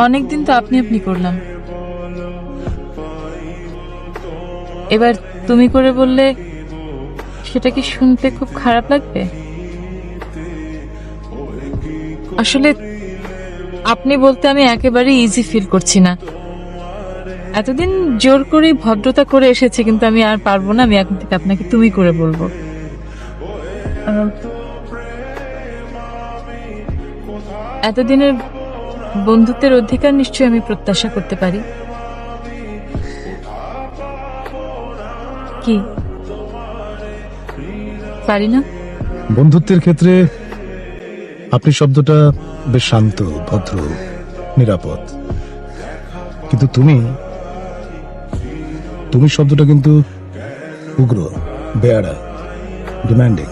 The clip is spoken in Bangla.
অনেকদিন তো আপনি আপনি করলাম, এবার তুমি করে বললে সেটা কি শুনতে খুব খারাপ লাগবে? আসলে আপনি বলতে আমি একেবারে ইজি ফিল করছি না। এতদিন জোর করে ভদ্রতা করে এসেছে, কিন্তু আমি আর পারবো না। আমি এখন থেকে আপনাকে তুমি করে বলবো। আহ, এতদিনের বন্ধুত্বের অধিকার নিশ্চয়ই আমি প্রত্যাশা করতে পারি। কি পারি না? বন্ধুত্বের ক্ষেত্রে আপনি শব্দটা বেশ শান্ত, ভদ্র, নিরাপদ, কিন্তু তুমি তুমি শব্দটা কিন্তু উগ্র, বেয়াড়া, ডিমান্ডিং।